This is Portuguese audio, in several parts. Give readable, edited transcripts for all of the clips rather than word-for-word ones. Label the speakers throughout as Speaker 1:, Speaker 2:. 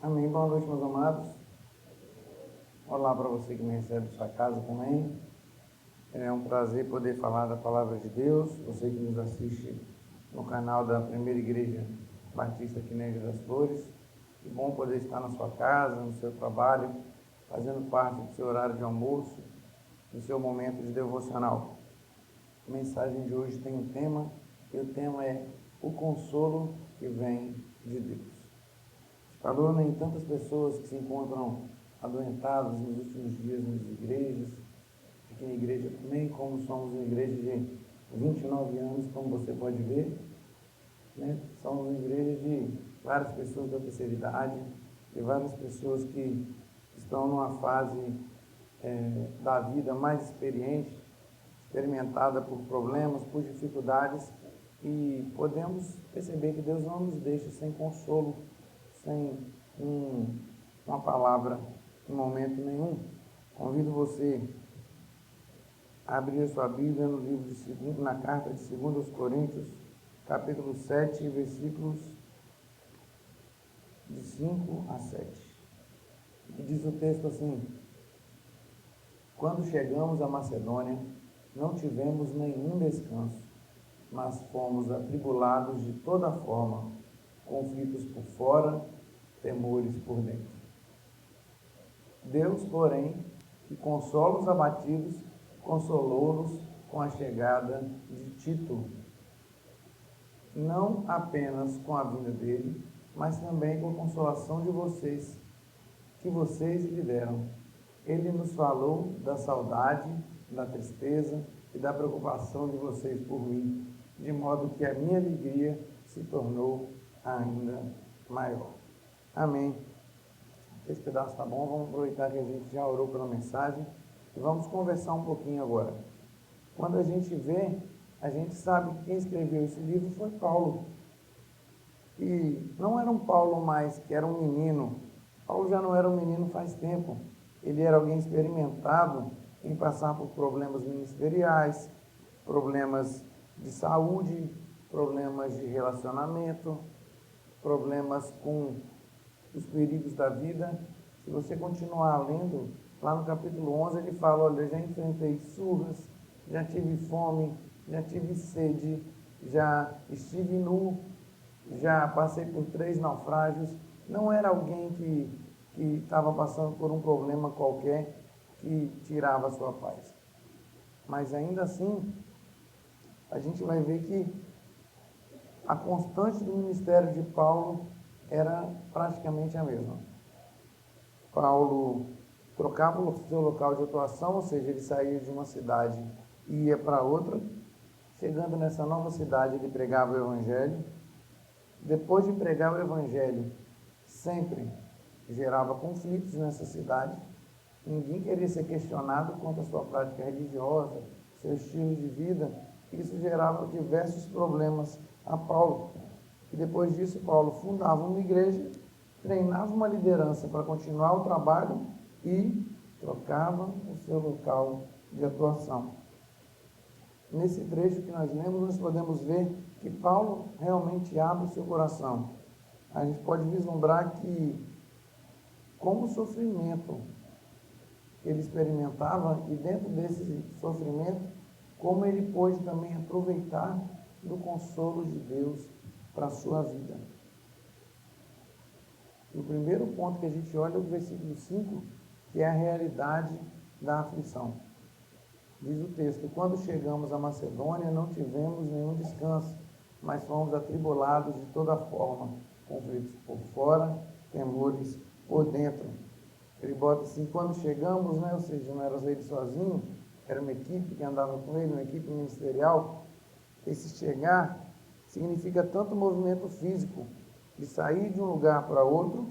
Speaker 1: Amém. Boa noite, meus amados. Olá para você que me recebe em sua casa também. É um prazer poder falar da palavra de Deus. Você que nos assiste no canal da Primeira Igreja Batista aqui na Ilha das Flores. Que bom poder estar na sua casa, no seu trabalho, fazendo parte do seu horário de almoço, do seu momento de devocional. A mensagem de hoje tem um tema, e o tema é o consolo que vem de Deus. Falou em tantas pessoas que se encontram adoentadas nos últimos dias nas igrejas, aqui na igreja também, como somos uma igreja de 29 anos, como você pode ver, né? Somos uma igreja de várias pessoas da terceira idade, de várias pessoas que estão numa fase da vida mais experiente, experimentada por problemas, por dificuldades, e podemos perceber que Deus não nos deixa sem consolo, sem uma palavra em momento nenhum. Convido você a abrir a sua Bíblia no livro na carta de 2 Coríntios, capítulo 7, versículos de 5 a 7. E diz o texto assim: Quando chegamos à Macedônia, não tivemos nenhum descanso, mas fomos atribulados de toda forma, conflitos por fora, temores por dentro. Deus, porém, que consola os abatidos, consolou-nos com a chegada de Tito, não apenas com a vinda dele, mas também com a consolação de vocês, que vocês lhe deram. Ele nos falou da saudade, da tristeza e da preocupação de vocês por mim, de modo que a minha alegria se tornou ainda maior. Amém. Esse pedaço está bom, vamos aproveitar que a gente já orou pela mensagem e vamos conversar um pouquinho agora. Quando a gente vê, a gente sabe que quem escreveu esse livro foi Paulo. E não era um Paulo mais que era um menino. Paulo já não era um menino faz tempo. Ele era alguém experimentado em passar por problemas ministeriais, problemas de saúde, problemas de relacionamento, problemas com os perigos da vida. Se você continuar lendo, lá no capítulo 11 ele fala, olha, eu já enfrentei surras, já tive fome, já tive sede, já estive nu, já passei por 3 naufrágios. Não era alguém que estava passando por um problema qualquer que tirava a sua paz. Mas ainda assim, a gente vai ver que a constante do ministério de Paulo era praticamente a mesma. Paulo trocava o seu local de atuação, ou seja, ele saía de uma cidade e ia para outra. Chegando nessa nova cidade, ele pregava o Evangelho. Depois de pregar o Evangelho, sempre gerava conflitos nessa cidade. Ninguém queria ser questionado quanto à sua prática religiosa, seu estilo de vida. Isso gerava diversos problemas a Paulo. E depois disso, Paulo fundava uma igreja, treinava uma liderança para continuar o trabalho e trocava o seu local de atuação. Nesse trecho que nós lemos, nós podemos ver que Paulo realmente abre o seu coração. A gente pode vislumbrar que, como o sofrimento que ele experimentava, e dentro desse sofrimento, como ele pôde também aproveitar do consolo de Deus para a sua vida. E o primeiro ponto que a gente olha é o versículo 5, que é a realidade da aflição. Diz o texto: quando chegamos à Macedônia, não tivemos nenhum descanso, mas fomos atribulados de toda forma, conflitos por fora, temores por dentro. Ele bota assim, quando chegamos, né, ou seja, não era ele sozinho, era uma equipe que andava com ele, uma equipe ministerial. Esse chegar significa tanto movimento físico, de sair de um lugar para outro,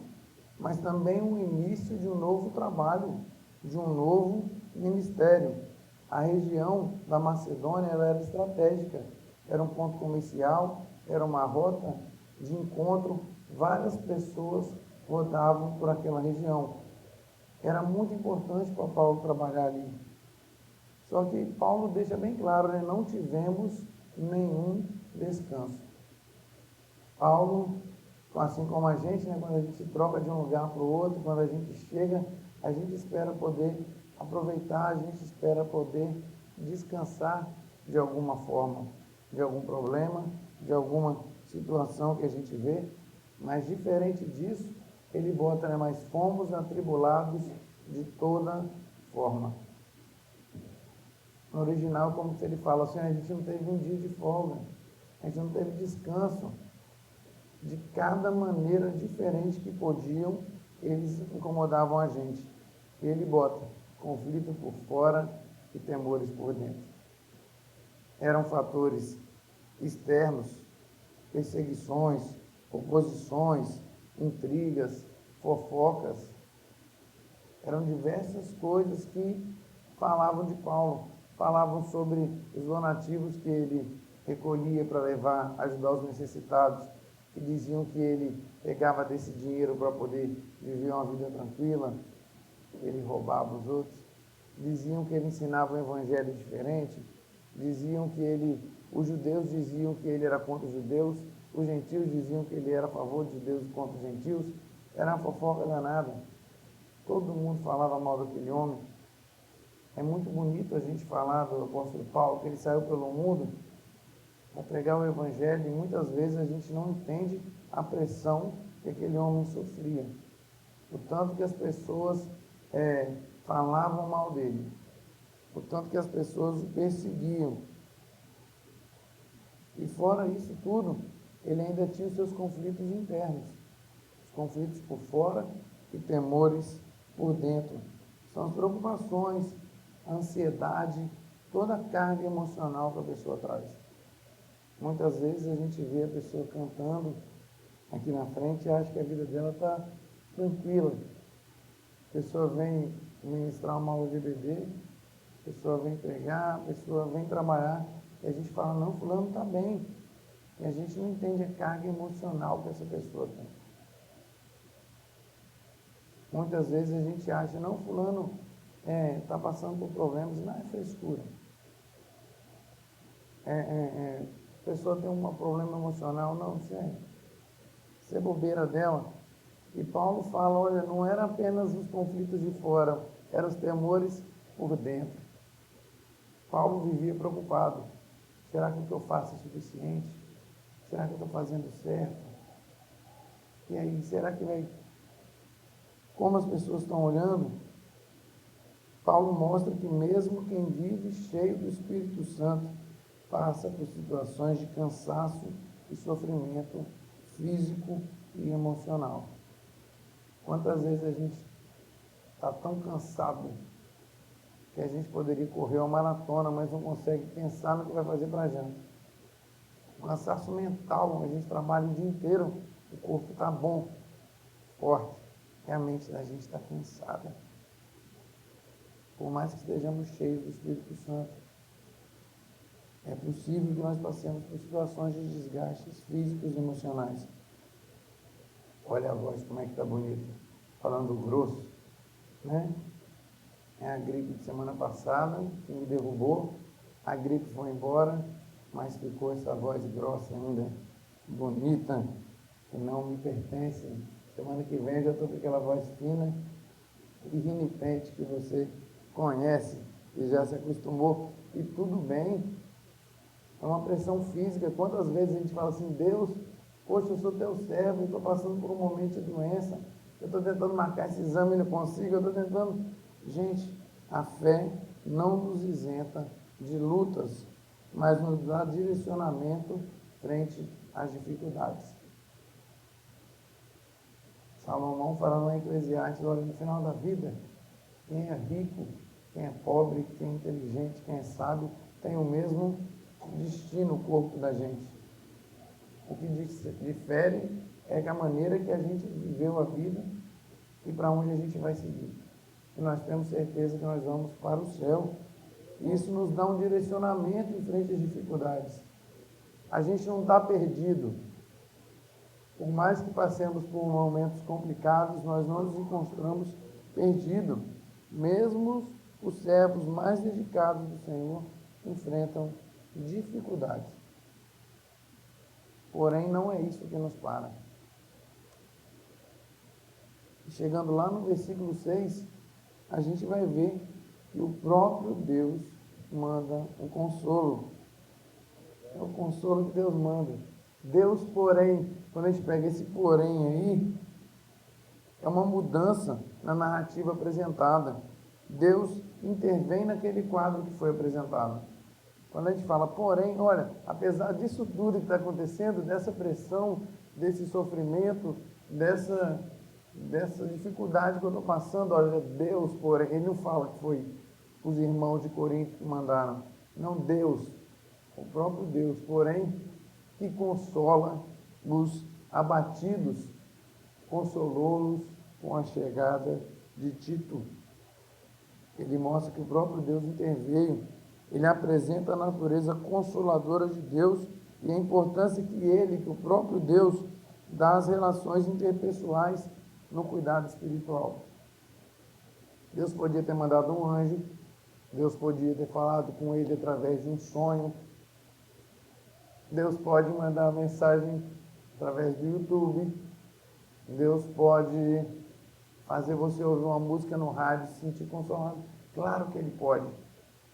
Speaker 1: mas também o início de um novo trabalho, de um novo ministério. A região da Macedônia ela era estratégica, era um ponto comercial, era uma rota de encontro, várias pessoas rodavam por aquela região. Era muito importante para Paulo trabalhar ali. Só que Paulo deixa bem claro, né? Não tivemos nenhum descanso. Paulo assim como a gente, né, quando a gente troca de um lugar para o outro, quando a gente chega, a gente espera poder aproveitar, a gente espera poder descansar de alguma forma, de algum problema, de alguma situação que a gente vê, mas diferente disso, ele bota, né, mas fomos atribulados de toda forma. No original, como se ele fala assim, a gente não teve um dia de folga, a gente não teve descanso. De cada maneira diferente que podiam, eles incomodavam a gente. E ele bota conflito por fora e temores por dentro. Eram fatores externos, perseguições, oposições, intrigas, fofocas. Eram diversas coisas que falavam de Paulo, falavam sobre os donativos que ele recolhia para levar, ajudar os necessitados, que diziam que ele pegava desse dinheiro para poder viver uma vida tranquila, ele roubava os outros. Diziam que ele ensinava um evangelho diferente, diziam que os judeus diziam que ele era contra os judeus, os gentios diziam que ele era a favor dos judeus e contra os gentios. Era uma fofoca danada. Todo mundo falava mal daquele homem. É muito bonito a gente falar do apóstolo Paulo, que ele saiu pelo mundo para pregar o evangelho, e muitas vezes a gente não entende a pressão que aquele homem sofria. O tanto que as pessoas falavam mal dele, o tanto que as pessoas o perseguiam. E fora isso tudo, ele ainda tinha os seus conflitos internos, os conflitos por fora e temores por dentro. São as preocupações, a ansiedade, toda a carga emocional que a pessoa traz. Muitas vezes a gente vê a pessoa cantando aqui na frente e acha que a vida dela está tranquila. A pessoa vem ministrar uma aula de bebê, a pessoa vem pregar, a pessoa vem trabalhar, e a gente fala, não, fulano está bem. E a gente não entende a carga emocional que essa pessoa tem. Muitas vezes a gente acha, não, fulano está passando por problemas, não é frescura. A pessoa tem um problema emocional, não, isso é bobeira dela. E Paulo fala, olha, não era apenas os conflitos de fora, eram os temores por dentro. Paulo vivia preocupado. Será que o que eu faço é suficiente? Será que eu estou fazendo certo? E aí, será que vai... Como as pessoas estão olhando? Paulo mostra que mesmo quem vive cheio do Espírito Santo passa por situações de cansaço e sofrimento físico e emocional. Quantas vezes a gente está tão cansado que a gente poderia correr uma maratona, mas não consegue pensar no que vai fazer para a janta. O cansaço mental, a gente trabalha o dia inteiro, o corpo está bom, forte, e a mente da gente está cansada. Por mais que estejamos cheios do Espírito Santo, é possível que nós passemos por situações de desgastes físicos e emocionais. Olha a voz, como é que está bonita, falando grosso, né? É a gripe de semana passada que me derrubou, a gripe foi embora, mas ficou essa voz grossa ainda, bonita, que não me pertence. Semana que vem eu já estou com aquela voz fina e rinitente que você conhece e já se acostumou, e tudo bem. É uma pressão física. Quantas vezes a gente fala assim, Deus, poxa, eu sou teu servo, eu estou passando por um momento de doença, eu estou tentando marcar esse exame e não consigo, eu estou tentando... Gente, a fé não nos isenta de lutas, mas nos dá direcionamento frente às dificuldades. Salomão falando em Eclesiastes, olha, no final da vida, quem é rico, quem é pobre, quem é inteligente, quem é sábio, tem o mesmo destino, o corpo da gente. O que difere é a maneira que a gente viveu a vida e para onde a gente vai seguir. E nós temos certeza que nós vamos para o céu. Isso nos dá um direcionamento em frente às dificuldades. A gente não está perdido. Por mais que passemos por momentos complicados, nós não nos encontramos perdidos. Mesmo os servos mais dedicados do Senhor enfrentam dificuldades. Porém, não é isso que nos para. Chegando lá no versículo 6, a gente vai ver que o próprio Deus manda um consolo. É o consolo que Deus manda. Deus, porém, quando a gente pega esse porém aí, é uma mudança na narrativa apresentada. Deus intervém naquele quadro que foi apresentado. Quando a gente fala, porém, olha, apesar disso tudo que está acontecendo, dessa pressão, desse sofrimento, dessa dificuldade que eu estou passando, olha, Deus, porém, ele não fala que foi os irmãos de Corinto que mandaram. Não, Deus, o próprio Deus, porém, que consola os abatidos, consolou-los com a chegada de Tito. Ele mostra que o próprio Deus interveio. Ele apresenta a natureza consoladora de Deus e a importância que o próprio Deus, dá às relações interpessoais no cuidado espiritual. Deus podia ter mandado um anjo, Deus podia ter falado com ele através de um sonho, Deus pode mandar mensagem através do YouTube, Deus pode fazer você ouvir uma música no rádio e se sentir consolado. Claro que Ele pode,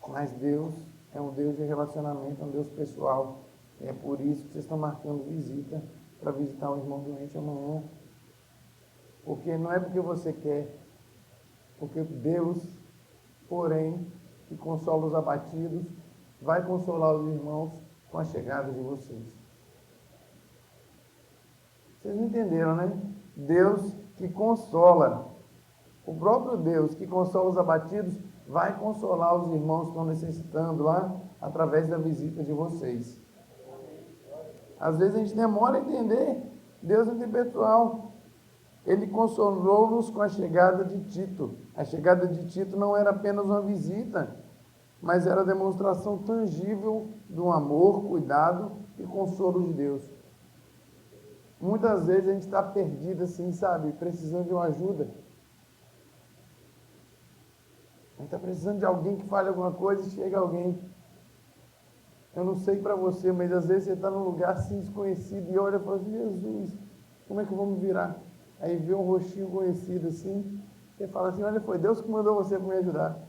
Speaker 1: mas Deus é um Deus de relacionamento, é um Deus pessoal. É por isso que vocês estão marcando visita para visitar um irmão doente amanhã. Porque não é porque você quer, porque Deus, porém, que consola os abatidos, vai consolar os irmãos com a chegada de vocês. Vocês não entenderam, né? Deus que consola, o próprio Deus que consola os abatidos, vai consolar os irmãos que estão necessitando lá, através da visita de vocês. Às vezes a gente demora a entender, Deus é interpessoal. Ele consolou-nos com a chegada de Tito. A chegada de Tito não era apenas uma visita, mas era a demonstração tangível do amor, cuidado e consolo de Deus. Muitas vezes a gente está perdido assim, sabe, precisando de uma ajuda. A gente está precisando de alguém que fale alguma coisa e chega alguém. Eu não sei para você, mas às vezes você está num lugar assim desconhecido e olha e fala assim, Jesus, como é que eu vou me virar? Aí vê um rostinho conhecido assim, você fala assim, olha, foi Deus que mandou você para me ajudar.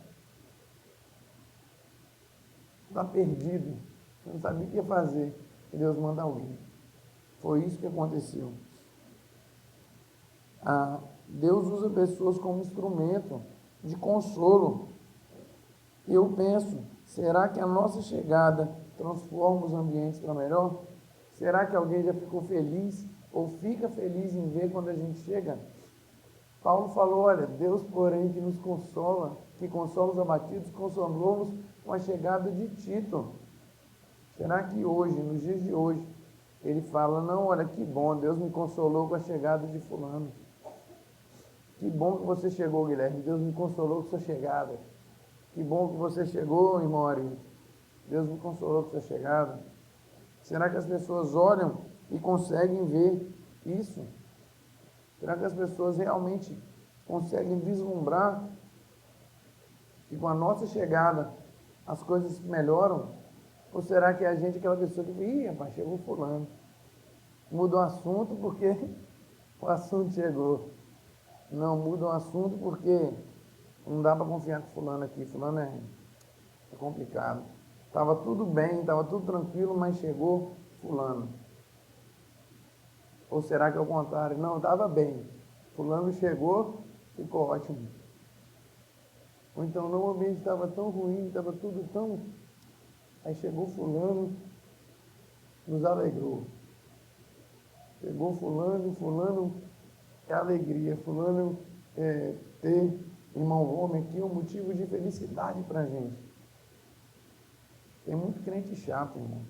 Speaker 1: Está perdido, você não sabia o que ia fazer, e Deus manda alguém. Foi isso que aconteceu. Deus usa pessoas como instrumento de consolo. E eu penso, será que a nossa chegada transforma os ambientes para melhor? Será que alguém já ficou feliz ou fica feliz em ver quando a gente chega? Paulo falou, olha, Deus, porém, que nos consola, que consola os abatidos, consolou-nos com a chegada de Tito. Será que hoje, nos dias de hoje, ele fala, não, olha, que bom, Deus me consolou com a chegada de fulano. Que bom que você chegou, Guilherme, Deus me consolou com sua chegada. Que bom que você chegou, irmão Ari. Deus me consolou com sua chegada. Será que as pessoas olham e conseguem ver isso? Será que as pessoas realmente conseguem vislumbrar que com a nossa chegada as coisas melhoram? Ou será que é a gente, aquela pessoa que ih, rapaz, chegou fulano. Muda o assunto porque o assunto chegou. Não, muda o assunto porque não dá para confiar com fulano aqui. Fulano é complicado. Estava tudo bem, estava tudo tranquilo, mas chegou fulano. Ou será que é o contrário? Não, estava bem. Fulano chegou, ficou ótimo. Ou então, não, o ambiente estava tão ruim, estava tudo tão... Aí chegou fulano, nos alegrou. Chegou fulano é alegria. Fulano ter irmão homem aqui é um motivo de felicidade para a gente. Tem muito crente chato, irmão.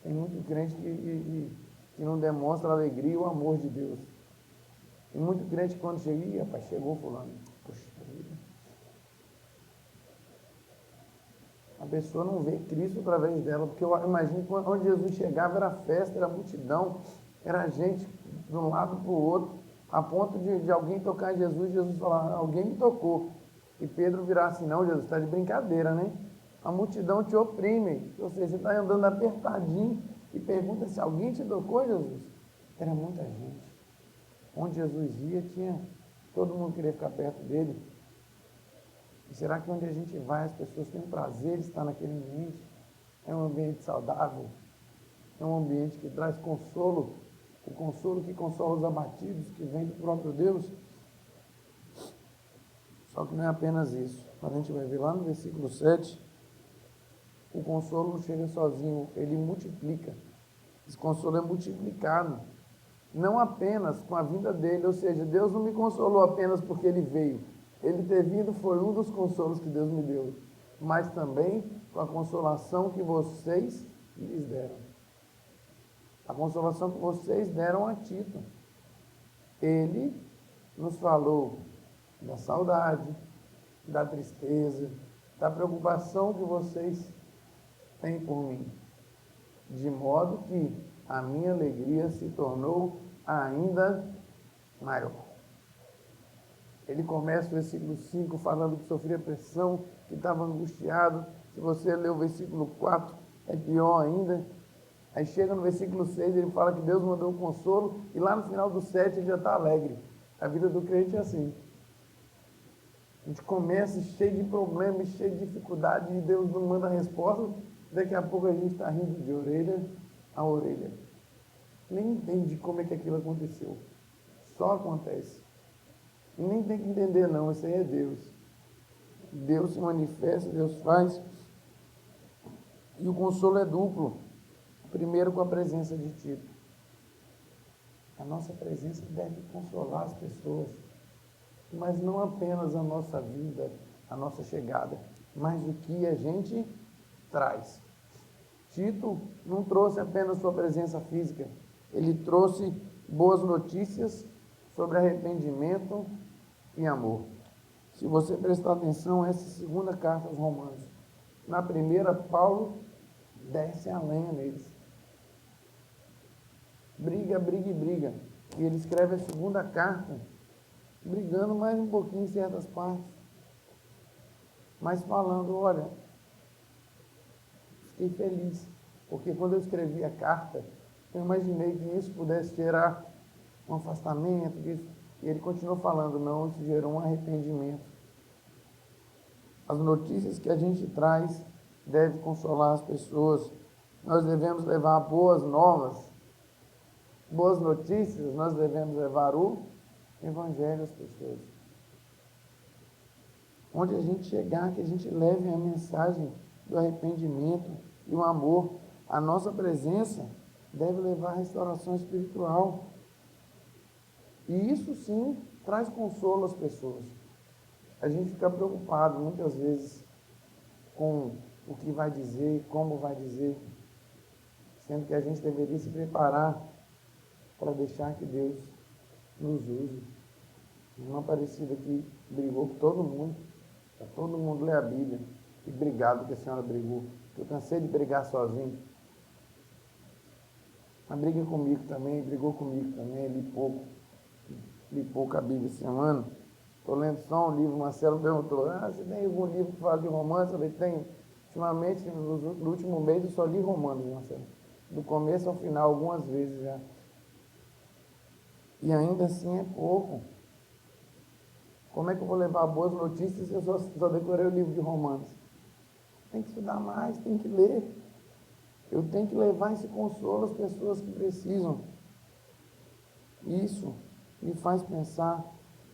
Speaker 1: Tem muito crente que não demonstra a alegria e o amor de Deus. Tem muito crente que quando chega, rapaz, chegou fulano. Poxa vida. A pessoa não vê Cristo através dela, porque eu imagino que onde Jesus chegava era festa, era multidão, era gente de um lado para o outro, a ponto de alguém tocar em Jesus, Jesus falar, alguém me tocou. E Pedro virar assim, não, Jesus, está de brincadeira, né? A multidão te oprime, ou seja, você está andando apertadinho e pergunta se alguém te tocou, Jesus. Era muita gente. Onde Jesus ia, todo mundo queria ficar perto dele. E será que onde a gente vai, as pessoas têm prazer de estar naquele ambiente? É um ambiente saudável, é um ambiente que traz consolo, o consolo que consola os abatidos, que vem do próprio Deus. Só que não é apenas isso. A gente vai ver lá no versículo 7, o consolo não chega sozinho, ele multiplica. Esse consolo é multiplicado, não apenas com a vinda dele, ou seja, Deus não me consolou apenas porque ele veio. Ele ter vindo foi um dos consolos que Deus me deu, mas também com a consolação que vocês lhes deram. A consolação que vocês deram a Tito. Ele nos falou da saudade, da tristeza, da preocupação que vocês têm por mim, de modo que a minha alegria se tornou ainda maior. Ele começa o versículo 5 falando que sofria pressão, que estava angustiado. Se você ler o versículo 4, é pior ainda. Aí chega no versículo 6, ele fala que Deus mandou um consolo, e lá no final do 7 ele já está alegre. A vida do crente é assim. A gente começa cheio de problemas, cheio de dificuldade, e Deus não manda a resposta. Daqui a pouco a gente está rindo de orelha a orelha. Nem entende como é que aquilo aconteceu. Só acontece. E nem tem que entender não, isso aí é Deus. Deus se manifesta, Deus faz. E o consolo é duplo. Primeiro com a presença de Tito. A nossa presença deve consolar as pessoas. Mas não apenas a nossa vida, a nossa chegada, mas o que a gente traz. Tito não trouxe apenas sua presença física, ele trouxe boas notícias sobre arrependimento e amor. Se você prestar atenção, essa segunda carta aos Romanos. Na primeira, Paulo desce a lenha neles. Briga, briga e briga. E ele escreve a segunda carta, brigando mais um pouquinho em certas partes, mas falando, olha, fiquei feliz, porque quando eu escrevi a carta, eu imaginei que isso pudesse gerar um afastamento, e ele continuou falando, não, isso gerou um arrependimento. As notícias que a gente traz devem consolar as pessoas, nós devemos levar boas novas, boas notícias, nós devemos levar o Evangelho às pessoas. Onde a gente chegar, que a gente leve a mensagem do arrependimento e o amor. A nossa presença deve levar a restauração espiritual. E isso sim traz consolo às pessoas. A gente fica preocupado muitas vezes com o que vai dizer, como vai dizer, sendo que a gente deveria se preparar para deixar que Deus nos use. Uma Aparecida que brigou com todo mundo, para todo mundo ler a Bíblia. E obrigado que a senhora brigou. Eu cansei de brigar sozinho. Mas briga comigo também, brigou comigo também, li pouco a Bíblia esse ano. Estou lendo só um livro, o Marcelo perguntou, você tem algum livro que fala de romance? Eu falei, tenho. Ultimamente, no último mês, eu só li Romanos, Marcelo. Do começo ao final, algumas vezes já. E ainda assim é pouco. Como é que eu vou levar boas notícias se eu só decorei o livro de Romanos? Tem que estudar mais, tem que ler. Eu tenho que levar esse consolo às pessoas que precisam. Isso me faz pensar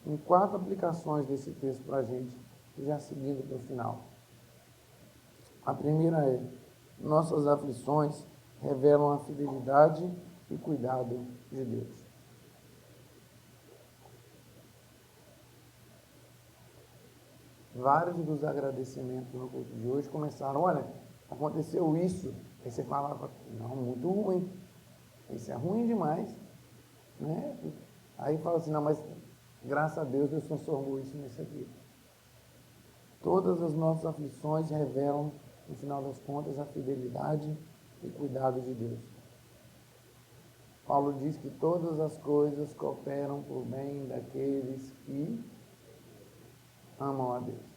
Speaker 1: em 4 aplicações desse texto para a gente, já seguindo para o final. A primeira é, nossas aflições revelam a fidelidade e cuidado de Deus. Vários dos agradecimentos no culto de hoje começaram, olha, aconteceu isso. Aí você falava, não, muito ruim. Isso é ruim demais. Né? Aí fala assim, não, mas graças a Deus transformou isso nisso aqui. Todas as nossas aflições revelam, no final das contas, a fidelidade e cuidado de Deus. Paulo diz que todas as coisas cooperam por bem daqueles que amam a Deus.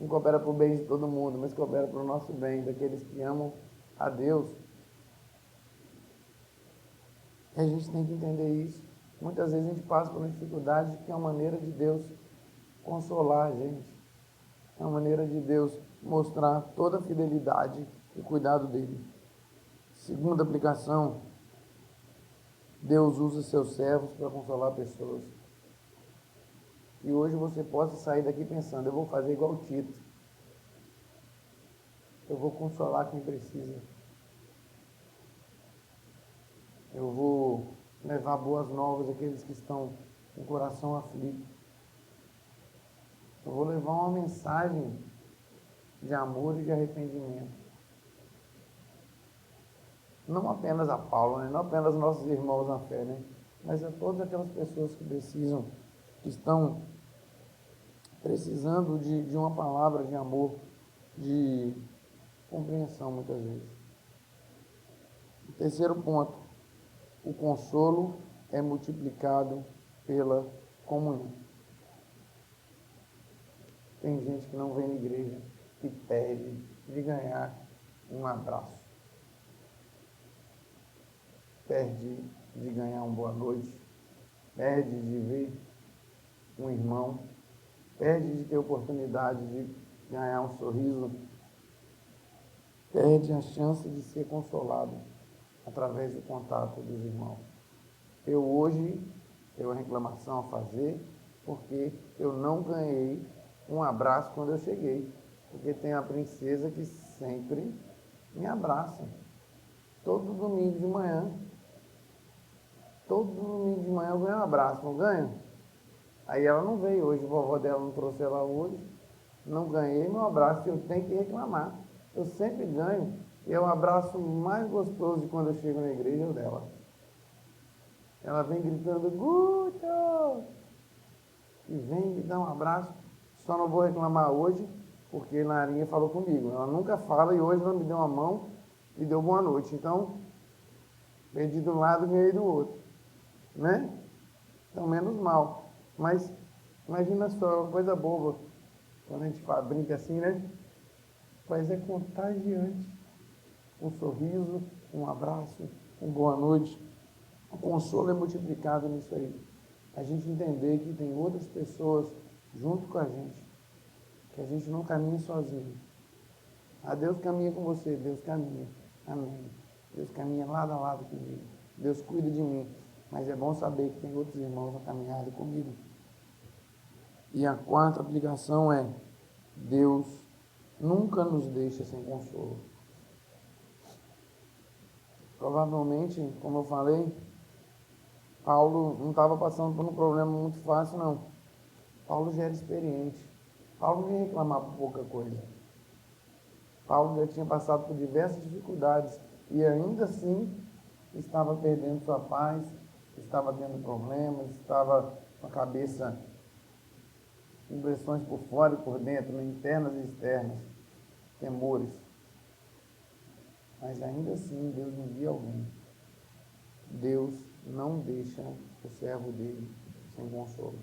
Speaker 1: Não coopera para o bem de todo mundo, mas coopera para o nosso bem, daqueles que amam a Deus. E a gente tem que entender isso. Muitas vezes a gente passa por uma dificuldade que é uma maneira de Deus consolar a gente. É uma maneira de Deus mostrar toda a fidelidade e cuidado dele. Segunda aplicação, Deus usa seus servos para consolar pessoas. E hoje você possa sair daqui pensando, eu vou fazer igual o Tito. Eu vou consolar quem precisa. Eu vou levar boas novas àqueles que estão com o coração aflito. Eu vou levar uma mensagem de amor e de arrependimento. Não apenas a Paulo, né? Não apenas nossos irmãos na fé, né? Mas a todas aquelas pessoas que precisam, que estão precisando de uma palavra de amor, de compreensão muitas vezes. O terceiro ponto, o consolo é multiplicado pela comunhão. Tem gente que não vem na igreja e perde de ganhar um abraço. Perde de ganhar uma boa noite. Perde de ver um irmão. Perde de ter oportunidade de ganhar um sorriso. Perde a chance de ser consolado através do contato dos irmãos. Eu hoje tenho uma reclamação a fazer porque eu não ganhei um abraço quando eu cheguei. Porque tem a princesa que sempre me abraça. Todo domingo de manhã. Todo domingo de manhã eu ganho um abraço, não ganho? Aí ela não veio hoje, a vovó dela não trouxe ela hoje. Não ganhei meu abraço, eu tenho que reclamar. Eu sempre ganho. E é o abraço mais gostoso de quando eu chego na igreja, é o dela. Ela vem gritando, Guto! E vem me dar um abraço. Só não vou reclamar hoje, porque Larinha falou comigo. Ela nunca fala e hoje ela me deu uma mão e deu boa noite. Então, perdi de um lado e ganhei do outro. Né? Então, menos mal. Mas, imagina só, uma coisa boba. Quando a gente brinca assim, né? Mas é contagiante. Um sorriso, um abraço, uma boa noite. O consolo é multiplicado nisso aí. A gente entender que tem outras pessoas junto com a gente, que a gente não caminha sozinho. Ah, Deus caminha com você, Deus caminha. Amém. Deus caminha lado a lado comigo. Deus cuida de mim. Mas é bom saber que tem outros irmãos na caminhada comigo. E a quarta aplicação é: Deus nunca nos deixa sem consolo. Provavelmente, como eu falei, Paulo não estava passando por um problema muito fácil, não. Paulo já era experiente. Paulo não ia reclamar por pouca coisa. Paulo já tinha passado por diversas dificuldades e ainda assim estava perdendo sua paz, estava tendo problemas, estava com a cabeça com pressões por fora e por dentro, internas e externas, temores. Mas ainda assim Deus envia alguém. Deus não deixa o servo dele sem consolo.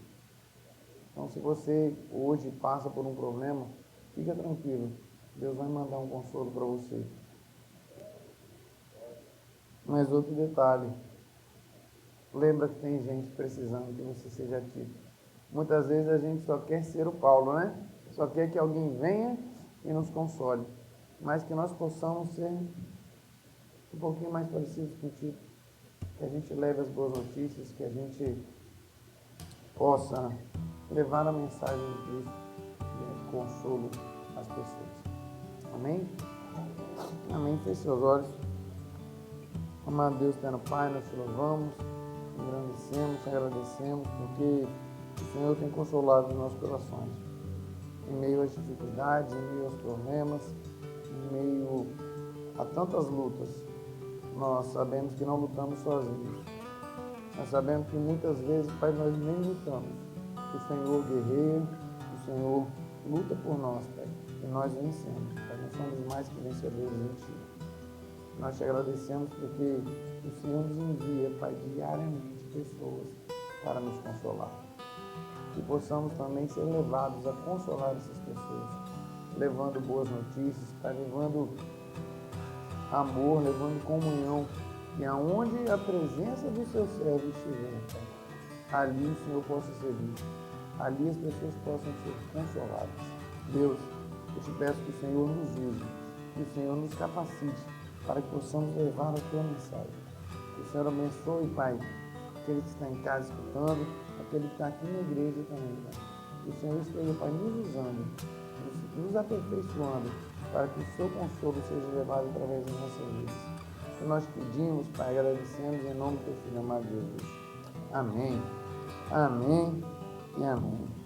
Speaker 1: Então, se você hoje passa por um problema, fica tranquilo. Deus vai mandar um consolo para você. Mas outro detalhe. Lembra que tem gente precisando que você seja Tito. Muitas vezes a gente só quer ser o Paulo, né? Só quer que alguém venha e nos console. Mas que nós possamos ser um pouquinho mais parecidos com Tito. Que a gente leve as boas notícias, que a gente possa levar a mensagem de Cristo de consolo às pessoas. Amém? Amém. Feche seus olhos. Amado Deus, Eterno Pai, nós te louvamos, te engrandecemos, te agradecemos, porque o Senhor tem consolado os nossos corações. Em meio às dificuldades, em meio aos problemas, em meio a tantas lutas, nós sabemos que não lutamos sozinhos. Nós sabemos que muitas vezes, Pai, nós nem lutamos. O Senhor guerreia, o Senhor luta por nós, Pai, e nós vencemos. Pai, nós somos mais que vencedores em Ti. Nós te agradecemos porque o Senhor nos envia, Pai, diariamente pessoas para nos consolar. Que possamos também ser levados a consolar essas pessoas, levando boas notícias, Pai, levando amor, levando comunhão E aonde a presença do seu servo estiver, Pai, ali o Senhor possa ser visto. Ali as pessoas possam ser consoladas. Deus, eu te peço que o Senhor nos use, que o Senhor nos capacite para que possamos levar a tua mensagem. Que o Senhor abençoe, Pai, aquele que está em casa escutando, aquele que está aqui na igreja também, Pai. Que o Senhor esteja, Pai, nos usando, nos aperfeiçoando, para que o seu consolo seja levado através das nossas vidas. Que nós pedimos, Pai, agradecemos em nome do teu Filho amado Jesus. Amém, amém e amém.